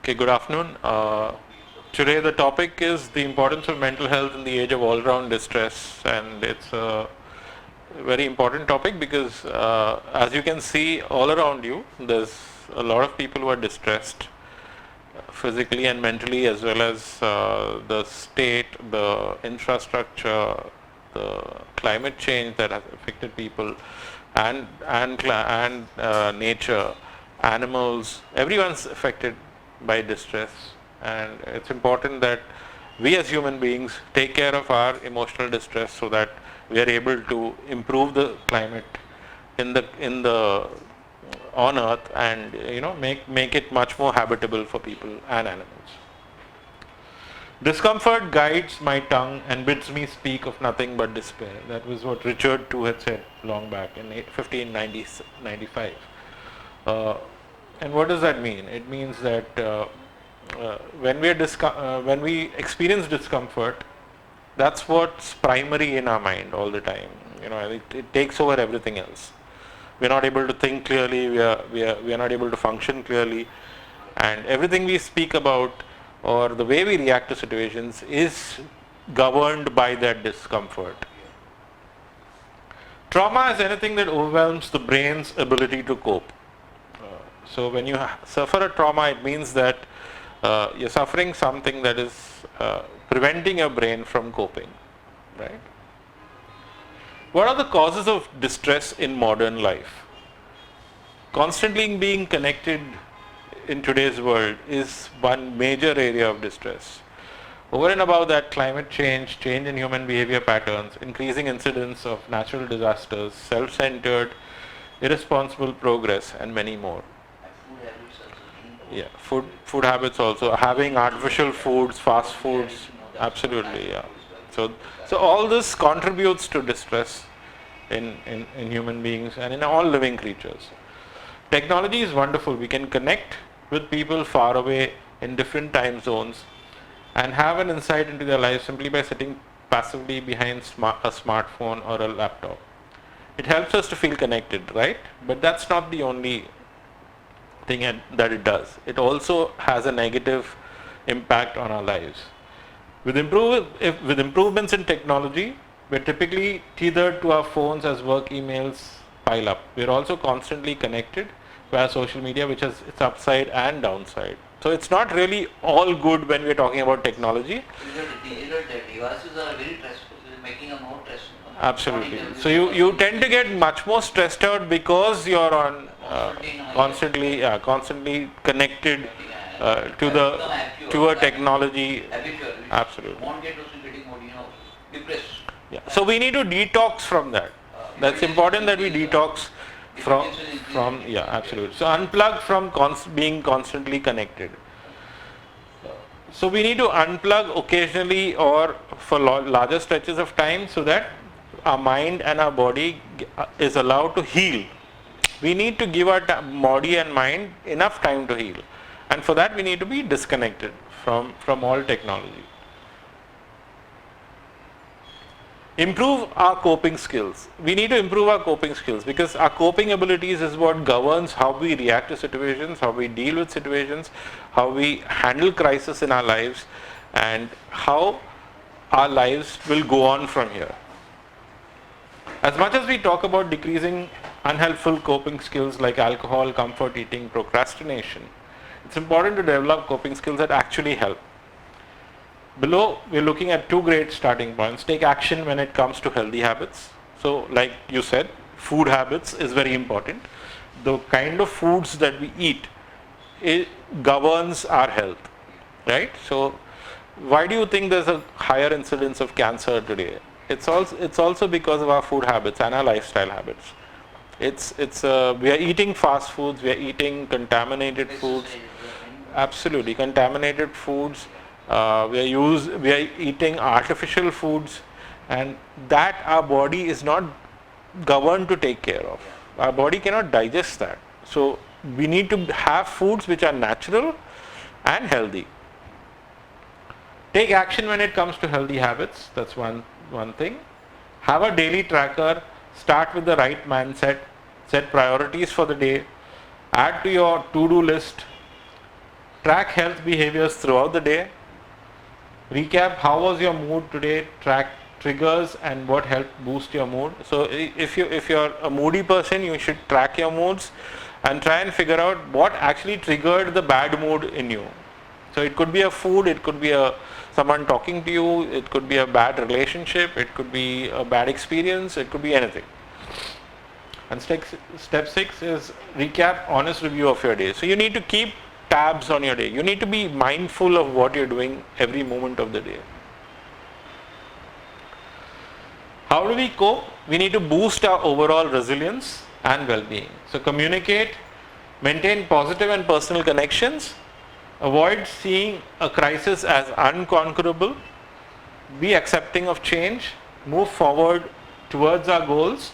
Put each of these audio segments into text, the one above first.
Okay, good afternoon. Today the topic is the importance of mental health in the age of all-round distress, and it's a very important topic because as you can see all around you, there's a lot of people who are distressed physically and mentally, as well as the state, the infrastructure, the climate change that has affected people, and nature, animals. Everyone's affected by distress, and it's important that we as human beings take care of our emotional distress so that we are able to improve the climate in the on earth, and make it much more habitable for people and animals. Discomfort guides my tongue and bids me speak of nothing but despair. That was what Richard II had said long back in 1595. And what does that mean? It means that when we experience discomfort, that's what's primary in our mind all the time. It takes over everything else. We're not able to think clearly. We are not able to function clearly, and everything we speak about or the way we react to situations is governed by that discomfort. Trauma is anything that overwhelms the brain's ability to cope. So when you suffer a trauma, it means that you're suffering something that is preventing your brain from coping, right? What are the causes of distress in modern life? Constantly being connected in today's world is one major area of distress. Over and above that, climate change, change in human behavior patterns, increasing incidence of natural disasters, self-centered, irresponsible progress, and many more. Yeah, food habits also, having artificial foods, fast foods, absolutely, yeah. So all this contributes to distress in human beings and in all living creatures. Technology is wonderful. We can connect with people far away in different time zones and have an insight into their lives simply by sitting passively behind a smartphone or a laptop. It helps us to feel connected, right? But that's not the only thing that it does. It also has a negative impact on our lives. With improvements in technology, we're typically tethered to our phones as work emails pile up. We're also constantly connected via social media, which has its upside and downside. So it's not really all good when we're talking about technology. Digital devices are very stressful, making a more stressful. Absolutely. So you tend to get much more stressed out because you're on constantly connected to a technology. Absolutely. Depressed. Yeah. So we need to detox from that. That's important that we detox from absolutely. So unplug from being constantly connected. So we need to unplug occasionally or for larger stretches of time so that our mind and our body is allowed to heal. We need to give our body and mind enough time to heal, and for that we need to be disconnected from all technology. Improve our coping skills. We need to improve our coping skills because our coping abilities is what governs how we react to situations, how we deal with situations, how we handle crisis in our lives, and how our lives will go on from here. As much as we talk about decreasing unhelpful coping skills like alcohol, comfort eating, procrastination, it's important to develop coping skills that actually help. Below, we're looking at two great starting points. Take action when it comes to healthy habits. So, like you said, food habits is very important. The kind of foods that we eat, it governs our health, right? So, why do you think there's a higher incidence of cancer today? It's also because of our food habits and our lifestyle habits. We are eating fast foods, we are eating contaminated foods, absolutely contaminated foods. We are eating artificial foods, and that our body is not governed to take care of. Our body cannot digest that. So we need to have foods which are natural and healthy. Take action when it comes to healthy habits. That's one thing. Have a daily tracker. Start with the right mindset. Set priorities for the day. Add to your to-do list Track health behaviors throughout the day. Recap how was your mood today. Track triggers and what helped boost your mood. So if you're a moody person, you should track your moods and try and figure out what actually triggered the bad mood in you. So it could be a food, it could be someone talking to you, it could be a bad relationship, it could be a bad experience, it could be anything. And step 6 is recap, honest review of your day. So you need to keep tabs on your day. You need to be mindful of what you're doing every moment of the day. How do we cope? We need to boost our overall resilience and well-being. So communicate, maintain positive and personal connections, avoid seeing a crisis as unconquerable, be accepting of change, move forward towards our goals,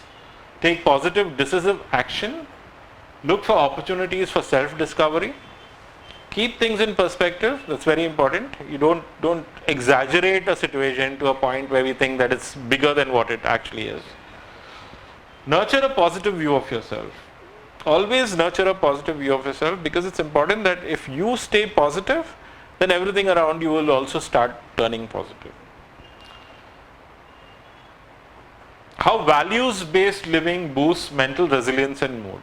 take positive, decisive action, look for opportunities for self-discovery, keep things in perspective. That's very important. You don't exaggerate a situation to a point where we think that it's bigger than what it actually is. Nurture a positive view of yourself. Always nurture a positive view of yourself, because it's important that if you stay positive, then everything around you will also start turning positive. How values-based living boosts mental resilience and mood.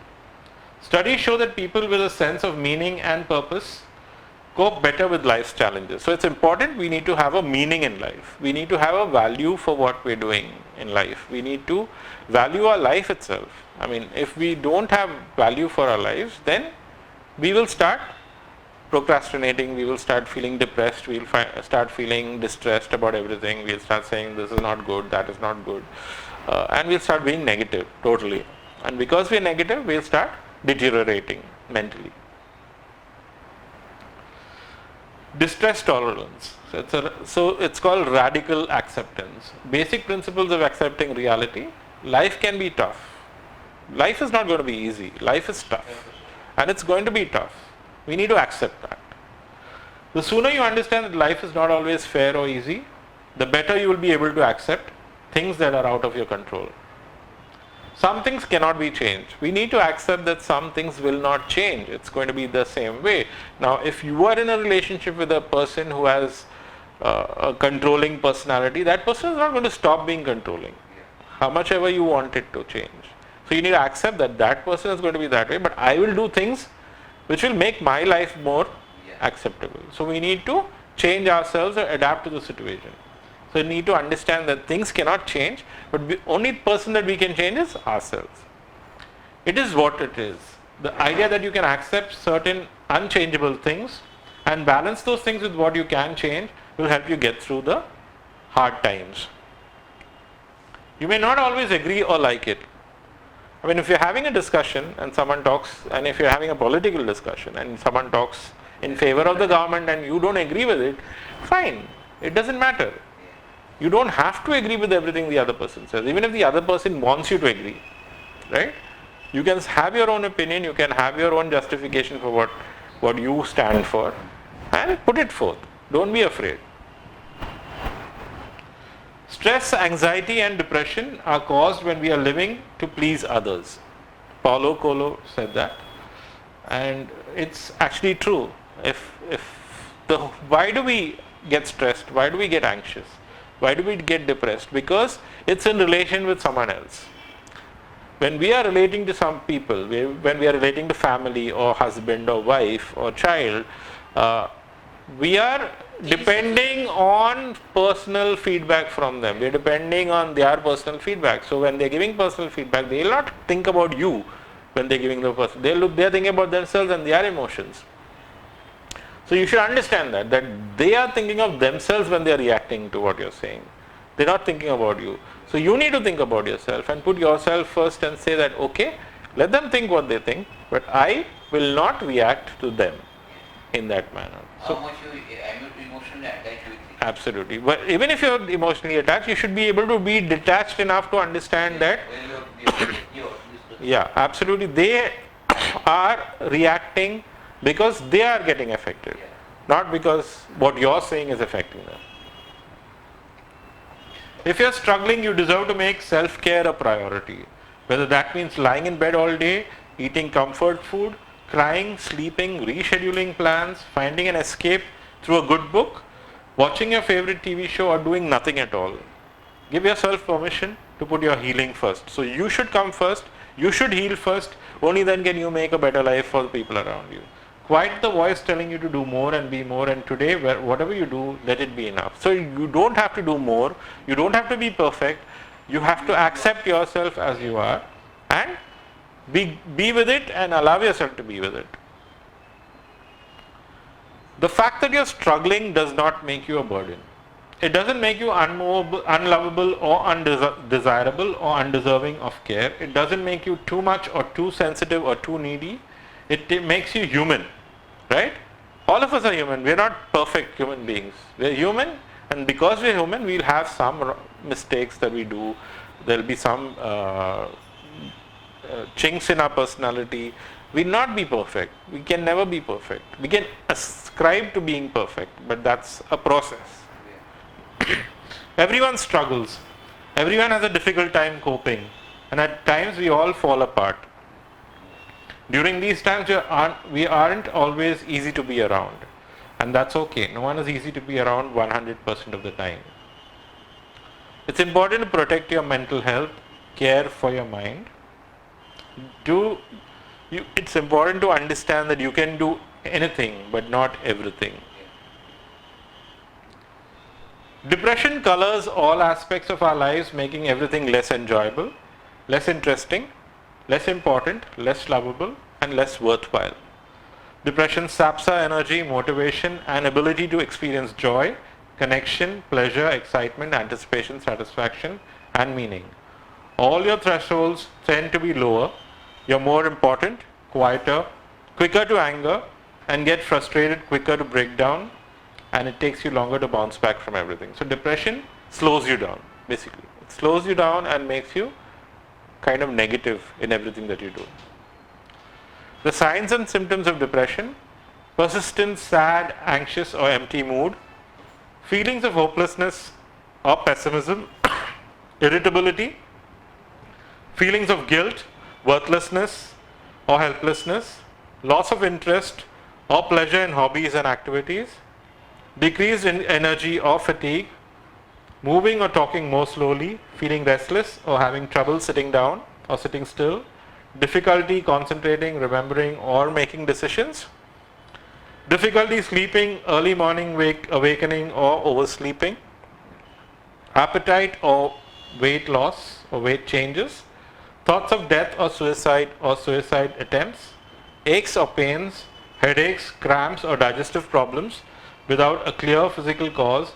Studies show that people with a sense of meaning and purpose cope better with life's challenges. So it's important we need to have a meaning in life. We need to have a value for what we're doing in life. We need to value our life itself. I mean, if we don't have value for our lives, then we will start procrastinating, we will start feeling depressed, we'll start feeling distressed about everything, we'll start saying this is not good, that is not good, and we'll start being negative totally. And because we're negative, we'll start deteriorating mentally. Distress tolerance. So it's called radical acceptance. Basic principles of accepting reality. Life can be tough. Life is not going to be easy. Life is tough. And it's going to be tough. We need to accept that. The sooner you understand that life is not always fair or easy, the better you will be able to accept things that are out of your control. Some things cannot be changed. We need to accept that some things will not change. It's going to be the same way. Now, if you are in a relationship with a person who has a controlling personality, that person is not going to stop being controlling, how much ever you want it to change. So you need to accept that that person is going to be that way, but I will do things which will make my life more acceptable. So we need to change ourselves or adapt to the situation. So we need to understand that things cannot change, but the only person that we can change is ourselves. It is what it is. The idea that you can accept certain unchangeable things and balance those things with what you can change will help you get through the hard times. You may not always agree or like it. I mean, if you're having a discussion and someone talks, and if you're having a political discussion and someone talks in favor of the government and you don't agree with it, fine. It doesn't matter. You don't have to agree with everything the other person says, even if the other person wants you to agree, right? You can have your own opinion, you can have your own justification for what you stand for, and put it forth. Don't be afraid. Stress, anxiety and depression are caused when we are living to please others. Paulo Coelho said that, and it's actually true. Why do we get stressed? Why do we get anxious? Why do we get depressed? Because it's in relation with someone else. When we are relating to some people, when we are relating to family or husband or wife or child, we are depending on personal feedback from them. We are depending on their personal feedback. So when they are giving personal feedback, they will not think about you when they are giving the person. They are thinking about themselves and their emotions. So you should understand that they are thinking of themselves when they are reacting to what you are saying. They are not thinking about you. So you need to think about yourself and put yourself first and say that, okay, let them think what they think, but I will not react to them in that manner. How much you emotionally attached with it? Absolutely. But even if you are emotionally attached, you should be able to be detached enough to understand that, yeah, absolutely, they are reacting because they are getting affected, not because what you're saying is affecting them. If you're struggling, you deserve to make self-care a priority. Whether that means lying in bed all day, eating comfort food, crying, sleeping, rescheduling plans, finding an escape through a good book, watching your favorite TV show, or doing nothing at all. Give yourself permission to put your healing first. So you should come first, you should heal first, only then can you make a better life for the people around you. Quiet the voice telling you to do more and be more, and today, whatever you do, let it be enough. So you don't have to do more, you don't have to be perfect, you have to accept yourself as you are and be with it and allow yourself to be with it. The fact that you're struggling does not make you a burden. It doesn't make you unlovable or undesirable or undeserving of care. It doesn't make you too much or too sensitive or too needy. It makes you human, right? All of us are human. We're not perfect human beings. We're human, and because we're human, we'll have some mistakes that we do. There'll be some chinks in our personality. We'll not be perfect. We can never be perfect. We can ascribe to being perfect, but that's a process. Everyone struggles. Everyone has a difficult time coping, and at times we all fall apart. During these times, we aren't always easy to be around, and that's okay. No one is easy to be around 100% of the time. It's important to protect your mental health, care for your mind. It's important to understand that you can do anything, but not everything. Depression colors all aspects of our lives, making everything less enjoyable, less interesting, less important, less lovable, and less worthwhile. Depression saps our energy, motivation, and ability to experience joy, connection, pleasure, excitement, anticipation, satisfaction, and meaning. All your thresholds tend to be lower. You're more important, quieter, quicker to anger, and get frustrated, quicker to break down, and it takes you longer to bounce back from everything. So depression slows you down, basically. It slows you down and makes you kind of negative in everything that you do. The signs and symptoms of depression: persistent, sad, anxious, or empty mood, feelings of hopelessness or pessimism, irritability, feelings of guilt, worthlessness or helplessness, loss of interest or pleasure in hobbies and activities, decreased in energy or fatigue, moving or talking more slowly, feeling restless or having trouble sitting down or sitting still, difficulty concentrating, remembering, or making decisions, difficulty sleeping, early morning awakening or oversleeping, appetite or weight loss or weight changes, thoughts of death or suicide attempts, aches or pains, headaches, cramps, or digestive problems without a clear physical cause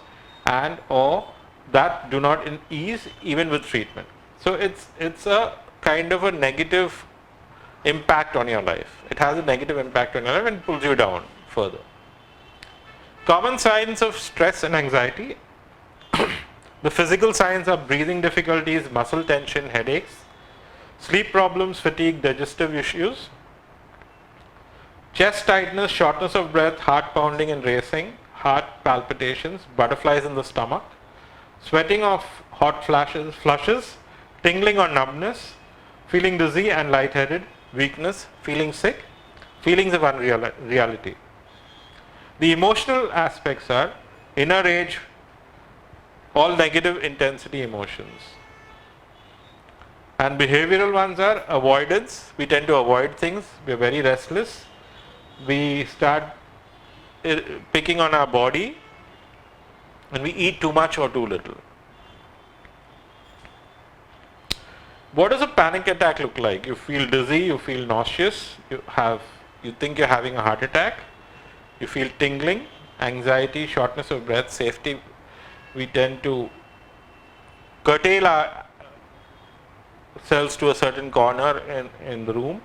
and or that do not ease even with treatment. So it's a kind of a negative impact on your life. It has a negative impact on your life and pulls you down further. Common signs of stress and anxiety. The physical signs are breathing difficulties, muscle tension, headaches, sleep problems, fatigue, digestive issues, chest tightness, shortness of breath, heart pounding and racing, heart palpitations, butterflies in the stomach, sweating of hot flushes, tingling or numbness, feeling dizzy and lightheaded, weakness, feeling sick, feelings of unreality. The emotional aspects are inner rage, all negative intensity emotions. And behavioral ones are avoidance. We tend to avoid things. We are very restless. We start picking on our body, and we eat too much or too little. What does a panic attack look like? You feel dizzy, you feel nauseous, you think you're having a heart attack, you feel tingling, anxiety, shortness of breath, safety. We tend to curtail ourselves to a certain corner in the room,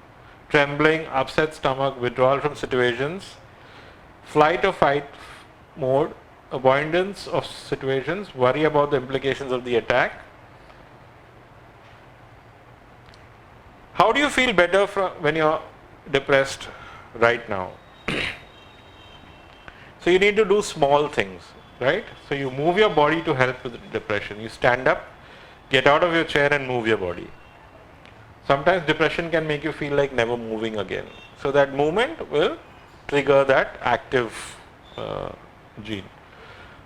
trembling, upset stomach, withdrawal from situations, flight or fight mode, avoidance of situations, worry about the implications of the attack. How do you feel better when you're depressed right now? So you need to do small things, right? So you move your body to help with depression. You stand up, get out of your chair and move your body. Sometimes depression can make you feel like never moving again. So that movement will trigger that active gene.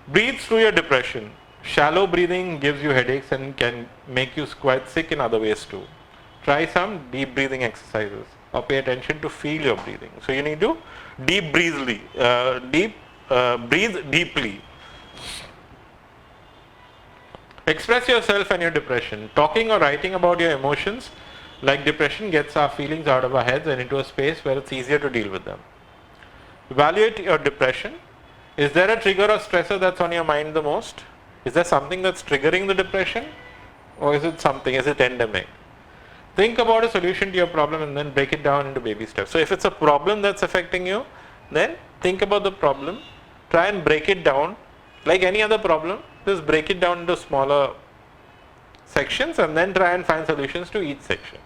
Breathe through your depression. Shallow breathing gives you headaches and can make you quite sick in other ways too. Try some deep breathing exercises or pay attention to feel your breathing. So you need to breathe deeply. Express yourself and your depression. Talking or writing about your emotions like depression gets our feelings out of our heads and into a space where it's easier to deal with them. Evaluate your depression. Is there a trigger or stressor that's on your mind the most? Is there something that's triggering the depression? Or is it endemic? Think about a solution to your problem and then break it down into baby steps. So if it's a problem that's affecting you, then think about the problem, try and break it down like any other problem, just break it down into smaller sections and then try and find solutions to each section.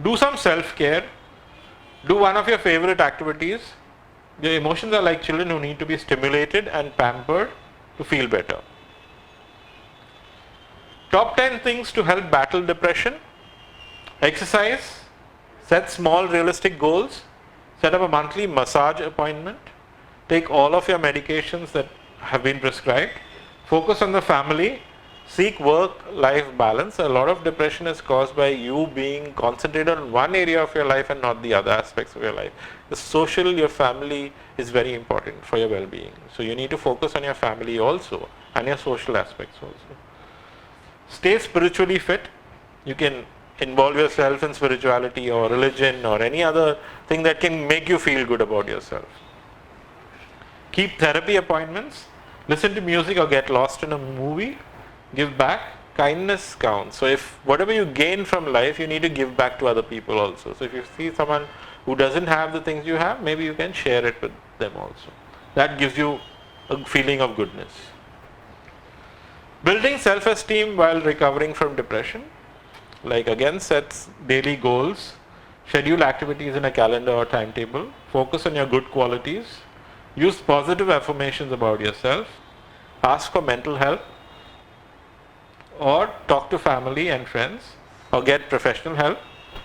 Do some self-care. Do one of your favorite activities. Your emotions are like children who need to be stimulated and pampered to feel better. Top 10 things to help battle depression. Exercise. Set small realistic goals. Set up a monthly massage appointment. Take all of your medications that have been prescribed. Focus on the family. Seek work-life balance. A lot of depression is caused by you being concentrated on one area of your life and not the other aspects of your life. The social, your family is very important for your well-being. So you need to focus on your family also and your social aspects also. Stay spiritually fit. You can involve yourself in spirituality or religion or any other thing that can make you feel good about yourself. Keep therapy appointments. Listen to music or get lost in a movie. Give back. Kindness counts. So if whatever you gain from life, you need to give back to other people also. So if you see someone who doesn't have the things you have, maybe you can share it with them also. That gives you a feeling of goodness. Building self-esteem while recovering from depression. Like again, set daily goals. Schedule activities in a calendar or timetable. Focus on your good qualities. Use positive affirmations about yourself. Ask for mental help. Or talk to family and friends. Or get professional help.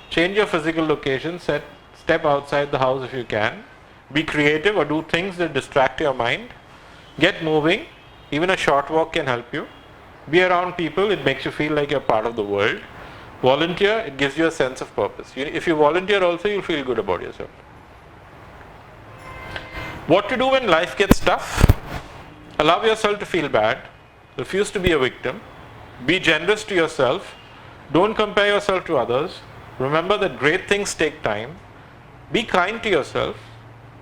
Change your physical location. Step outside the house if you can. Be creative or do things that distract your mind. Get moving. Even a short walk can help you. Be around people. It makes you feel like you're part of the world. Volunteer. It gives you a sense of purpose. If you volunteer also, you'll feel good about yourself. What to do when life gets tough? Allow yourself to feel bad. Refuse to be a victim. Be generous to yourself. Don't compare yourself to others. Remember that great things take time. Be kind to yourself.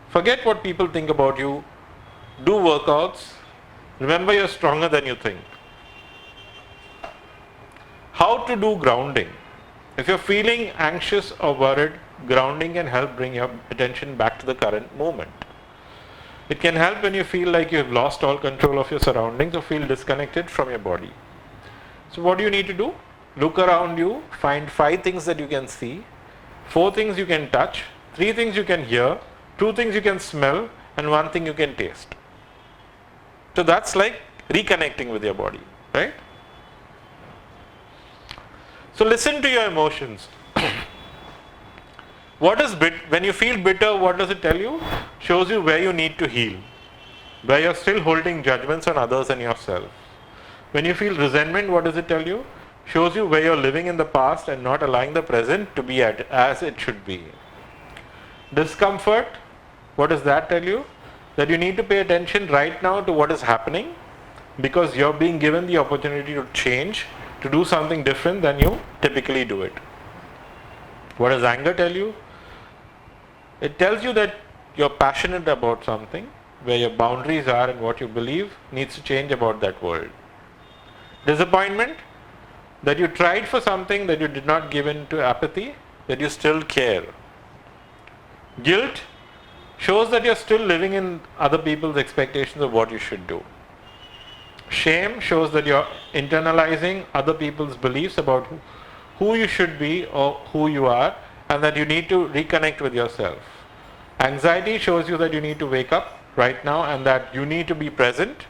Forget what people think about you. Do workouts. Remember you're stronger than you think. How to do grounding? If you're feeling anxious or worried, grounding can help bring your attention back to the current moment. It can help when you feel like you've lost all control of your surroundings or feel disconnected from your body. So what do you need to do? Look around you, find 5 things that you can see, 4 things you can touch, 3 things you can hear, 2 things you can smell, and 1 thing you can taste. So that's like reconnecting with your body, right? So listen to your emotions. When you feel bitter, what does it tell you? Shows you where you need to heal, where you're still holding judgments on others and yourself. When you feel resentment, what does it tell you? Shows you where you're living in the past and not allowing the present to be as it should be. Discomfort, what does that tell you? That you need to pay attention right now to what is happening because you're being given the opportunity to change, to do something different than you typically do it. What does anger tell you? It tells you that you're passionate about something, where your boundaries are and what you believe needs to change about that world. Disappointment, that you tried for something that you did not give in to apathy, that you still care. Guilt shows that you're still living in other people's expectations of what you should do. Shame shows that you're internalizing other people's beliefs about who you should be or who you are, and that you need to reconnect with yourself. Anxiety shows you that you need to wake up right now and that you need to be present,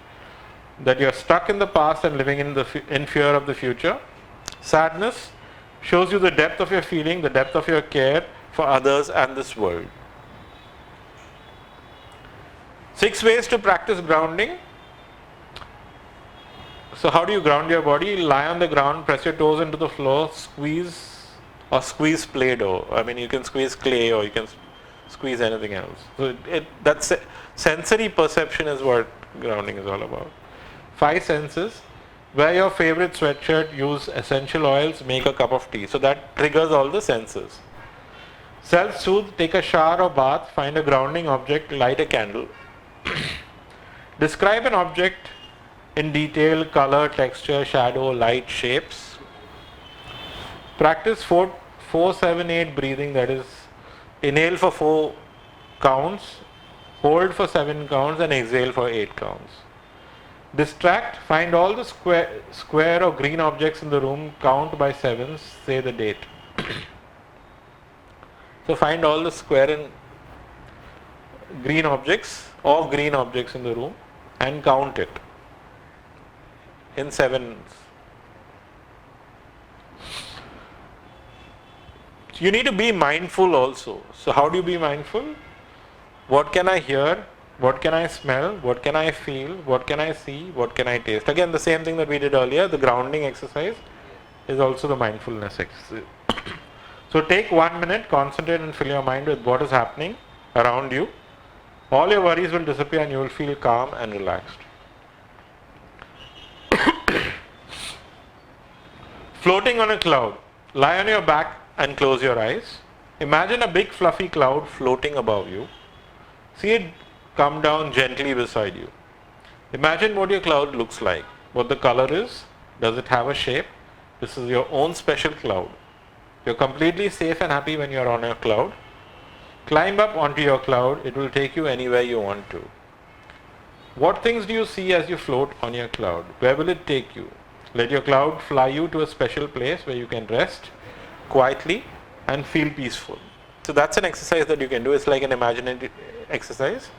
that you're stuck in the past and living in fear of the future. Sadness shows you the depth of your feeling, the depth of your care for others and this world. 6 ways to practice grounding. So how do you ground your body? Lie on the ground, press your toes into the floor, squeeze Play-Doh. I mean, you can squeeze clay or you can squeeze anything else. So that's sensory perception is what grounding is all about. 5 senses. Wear your favorite sweatshirt, use essential oils, make a cup of tea. So that triggers all the senses. Self-soothe, take a shower or bath, find a grounding object, light a candle. Describe an object in detail, color, texture, shadow, light, shapes. Practice 4-7-8 breathing, that is, inhale for 4 counts, hold for 7 counts and exhale for 8 counts. Distract, find all the square or green objects in the room, count by 7s, say the date. So find all the square and green objects in the room and count it in 7s. You need to be mindful also. So how do you be mindful? What can I hear? What can I smell? What can I feel? What can I see? What can I taste? Again, the same thing that we did earlier, the grounding exercise is also the mindfulness exercise. So take 1 minute, concentrate and fill your mind with what is happening around you. All your worries will disappear and you will feel calm and relaxed. Floating on a cloud. Lie on your back and close your eyes. Imagine a big fluffy cloud floating above you. See it come down gently beside you. Imagine what your cloud looks like, what the color is, does it have a shape? This is your own special cloud. You're completely safe and happy when you're on your cloud. Climb up onto your cloud, it will take you anywhere you want to. What things do you see as you float on your cloud? Where will it take you? Let your cloud fly you to a special place where you can rest quietly and feel peaceful. So that's an exercise that you can do. It's like an imaginary exercise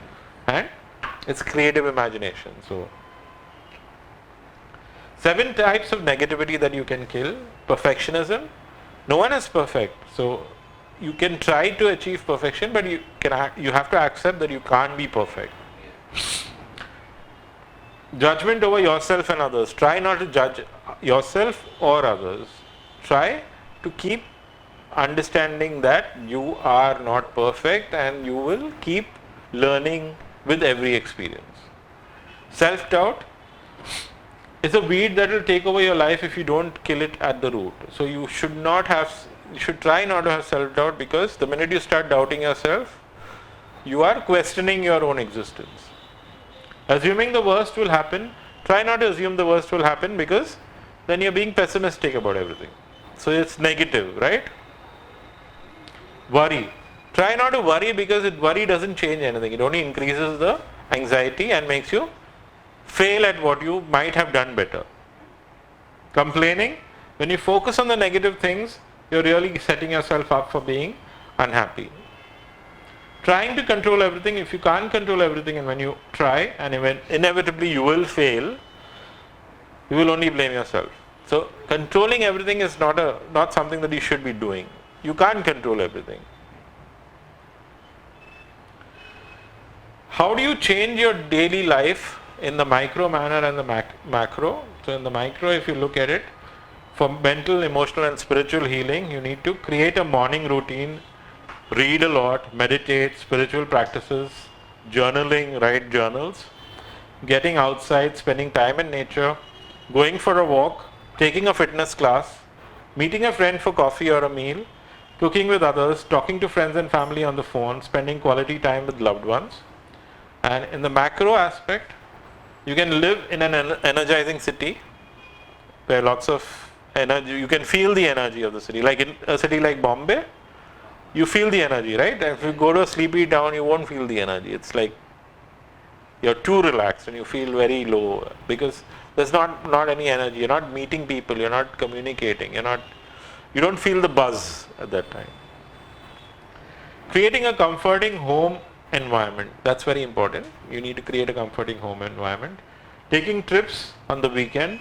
and it's creative imagination. So 7 types of negativity that you can kill. Perfectionism. No one is perfect. So you can try to achieve perfection, but you have to accept that you can't be perfect. Judgment over yourself and others. Try not to judge yourself or others. Try to keep understanding that you are not perfect and you will keep learning with every experience. Self-doubt is a weed that will take over your life if you don't kill it at the root. So you should try not to have self-doubt, because the minute you start doubting yourself, you are questioning your own existence. Assuming the worst will happen, try not to assume the worst will happen, because then you're being pessimistic about everything. So it's negative, right? Worry. Try not to worry, because worry doesn't change anything. It only increases the anxiety and makes you fail at what you might have done better. Complaining. When you focus on the negative things, you're really setting yourself up for being unhappy. Trying to control everything. If you can't control everything, and when you try and inevitably you will fail, you will only blame yourself. So controlling everything is not something that you should be doing. You can't control everything. How do you change your daily life in the micro manner and the macro? So in the micro, if you look at it, for mental, emotional and spiritual healing, you need to create a morning routine, read a lot, meditate, spiritual practices, journaling, write journals, getting outside, spending time in nature, going for a walk, taking a fitness class, meeting a friend for coffee or a meal, cooking with others, talking to friends and family on the phone, spending quality time with loved ones. And in the macro aspect, you can live in an energizing city where lots of energy, you can feel the energy of the city. Like in a city like Bombay, you feel the energy, right? And if you go to a sleepy town, you won't feel the energy. It's like you're too relaxed and you feel very low, because there's not any energy. You're not meeting people, you're not communicating, you don't feel the buzz at that time. Creating a comforting home environment, that's very important. You need to create a comforting home environment. Taking trips on the weekend,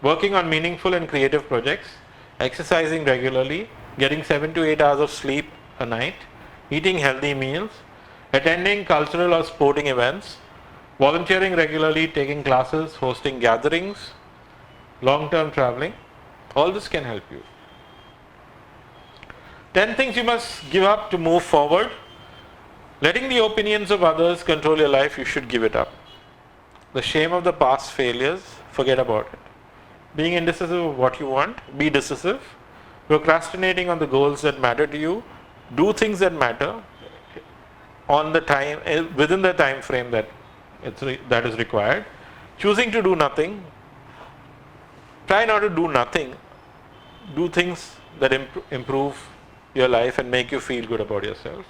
working on meaningful and creative projects, exercising regularly, getting 7 to 8 hours of sleep a night, eating healthy meals, attending cultural or sporting events, volunteering regularly, taking classes, hosting gatherings, long-term traveling. All this can help you. 10 things you must give up to move forward. Letting the opinions of others control your life, you should give it up. The shame of the past failures, forget about it. Being indecisive of what you want, be decisive. Procrastinating on the goals that matter to you, do things that matter on the time, within the time frame that is required. Choosing to do nothing, try not to do nothing. Do things that improve your life and make you feel good about yourself.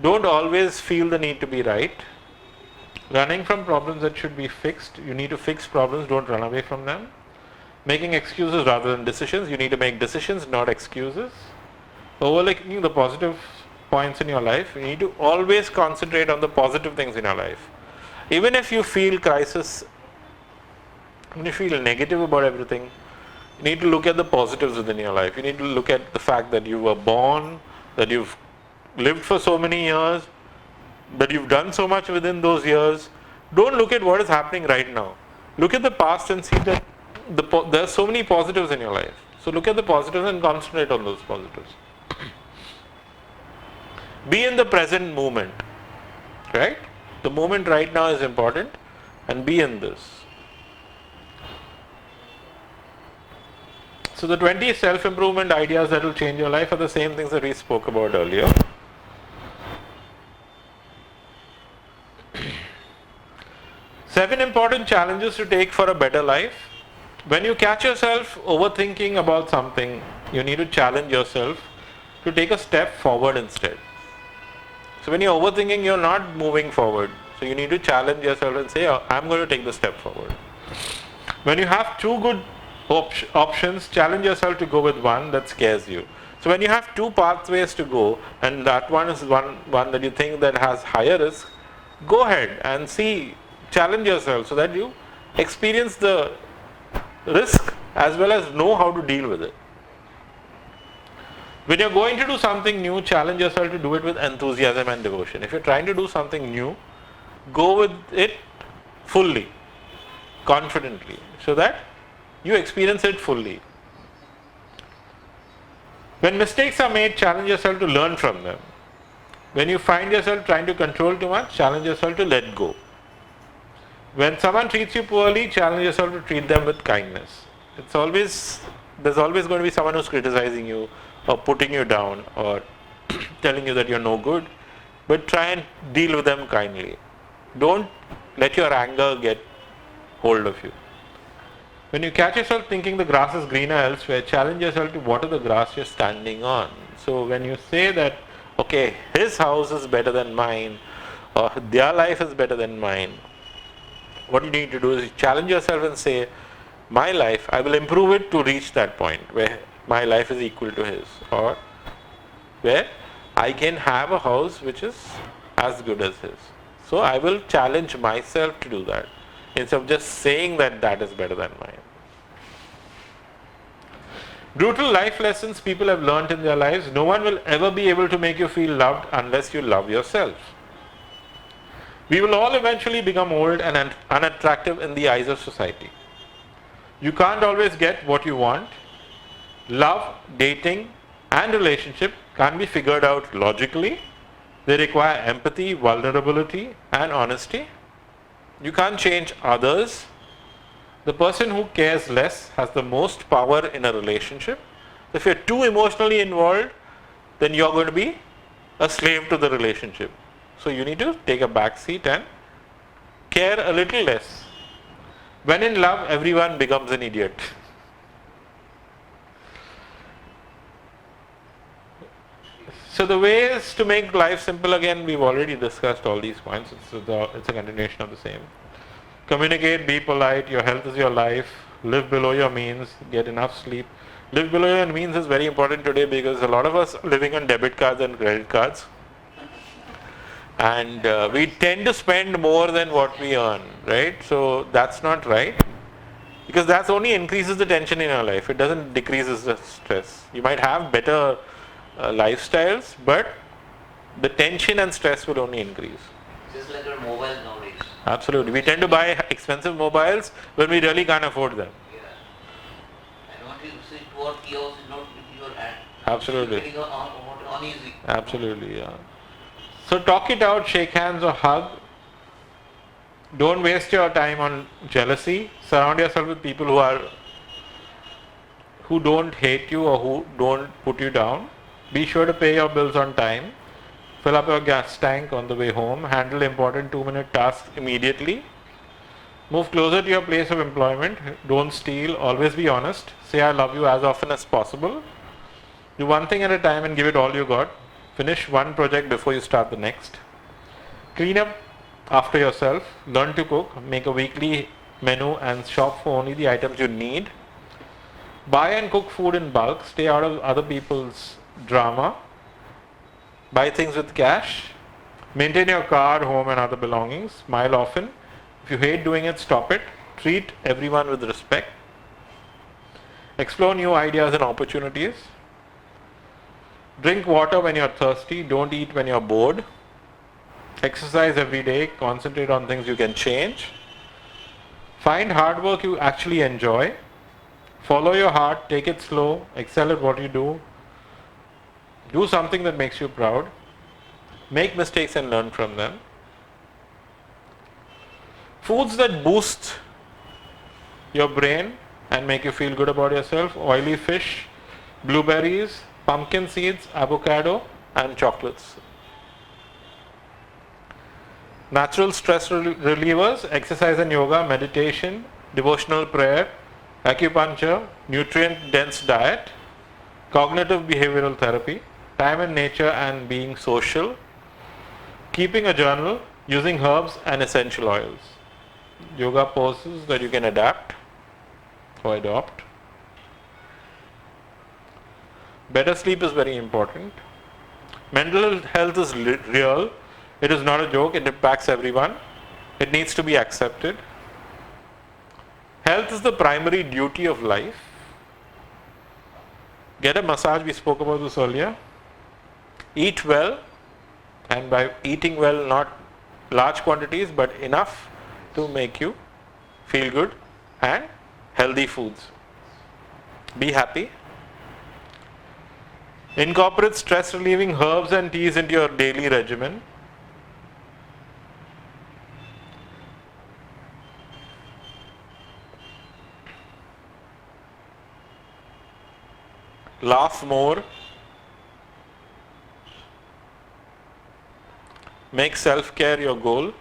Don't always feel the need to be right. Running from problems that should be fixed, you need to fix problems, don't run away from them. Making excuses rather than decisions, you need to make decisions, not excuses. Overlooking the positive points in your life, you need to always concentrate on the positive things in your life. Even if you feel crisis, when you feel negative about everything, you need to look at the positives within your life. You need to look at the fact that you were born, that you've lived for so many years, that you've done so much within those years. Don't look at what is happening right now. Look at the past and see that there are so many positives in your life. So look at the positives and concentrate on those positives. Be in the present moment, right? The moment right now is important, and be in this. So the 20 self-improvement ideas that will change your life are the same things that we spoke about earlier. Seven important challenges to take for a better life. When you catch yourself overthinking about something, you need to challenge yourself to take a step forward instead. So when you're overthinking, you're not moving forward. So you need to challenge yourself and say, oh, I'm going to take the step forward. When you have two good options, challenge yourself to go with one that scares you. So when you have two pathways to go, and that one is one that you think that has higher risk, go ahead and see, challenge yourself so that you experience the risk as well as know how to deal with it. When you're going to do something new, challenge yourself to do it with enthusiasm and devotion. If you're trying to do something new, go with it fully, confidently, so that you experience it fully. When mistakes are made, challenge yourself to learn from them. When you find yourself trying to control too much, challenge yourself to let go. When someone treats you poorly, challenge yourself to treat them with kindness. There's always going to be someone who's criticizing you or putting you down or telling you that you're no good, but try and deal with them kindly. Don't let your anger get hold of you. When you catch yourself thinking the grass is greener elsewhere, challenge yourself to water the grass you're standing on. So when you say that, okay, his house is better than mine, or their life is better than mine, what you need to do is challenge yourself and say, my life, I will improve it to reach that point where my life is equal to his, or where I can have a house which is as good as his. So I will challenge myself to do that, instead of just saying that that is better than mine. Brutal life lessons people have learnt in their lives. No one will ever be able to make you feel loved unless you love yourself. We will all eventually become old and unattractive in the eyes of society. You can't always get what you want. Love, dating, and relationship can't be figured out logically. They require empathy, vulnerability, and honesty. You can't change others. The person who cares less has the most power in a relationship. If you're too emotionally involved, then you're going to be a slave to the relationship. So you need to take a back seat and care a little less. When in love, everyone becomes an idiot. So the ways to make life simple, again, we've already discussed all these points. It's a continuation of the same. Communicate, be polite, your health is your life, live below your means, get enough sleep. Live below your means is very important today because a lot of us are living on debit cards and credit cards. And we tend to spend more than what we earn, right? So that's not right, because that only increases the tension in your life. It doesn't decreases the stress. You might have better lifestyles, but the tension and stress will only increase. Just like your mobile nowadays. Absolutely. We tend to buy expensive mobiles when we really can't afford them. Yeah. And what you see toward kiosk is not with your hand. Absolutely. You're getting uneasy. Absolutely, yeah. So talk it out, shake hands or hug. Don't waste your time on jealousy. Surround yourself with people who don't hate you or who don't put you down. Be sure to pay your bills on time. Fill up your gas tank on the way home. Handle important 2-minute tasks immediately. Move closer to your place of employment. Don't steal. Always be honest. Say I love you as often as possible. Do one thing at a time and give it all you got. Finish one project before you start the next. Clean up after yourself. Learn to cook. Make a weekly menu and shop for only the items you need. Buy and cook food in bulk. Stay out of other people's drama. Buy things with cash. Maintain your car, home and other belongings. Smile often. If you hate doing it, stop it. Treat everyone with respect. Explore new ideas and opportunities. Drink water when you're thirsty. Don't eat when you're bored. Exercise every day. Concentrate on things you can change. Find hard work you actually enjoy. Follow your heart. Take it slow. Excel at what you do. Do something that makes you proud. Make mistakes and learn from them. Foods that boost your brain and make you feel good about yourself: oily fish, blueberries, pumpkin seeds, avocado and chocolates. Natural stress relievers: exercise and yoga, meditation, devotional prayer, acupuncture, nutrient dense diet, cognitive behavioral therapy, time in nature and being social, keeping a journal, using herbs and essential oils, yoga poses that you can adapt or adopt. Better sleep is very important. Mental health is real. It is not a joke. It impacts everyone. It needs to be accepted. Health is the primary duty of life. Get a massage. We spoke about this earlier. Eat well, and by eating well, not large quantities but enough to make you feel good, and healthy foods. Be happy. Incorporate stress relieving herbs and teas into your daily regimen. Laugh more. Make self-care your goal.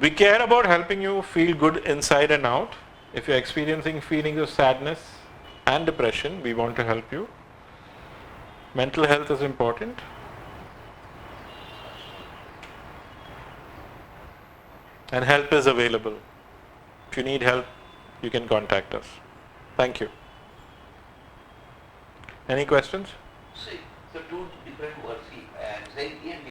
We care about helping you feel good inside and out. If you're experiencing feelings of sadness and depression, we want to help you. Mental health is important. And help is available. If you need help, you can contact us. Thank you. Any questions? See, so two different worlds.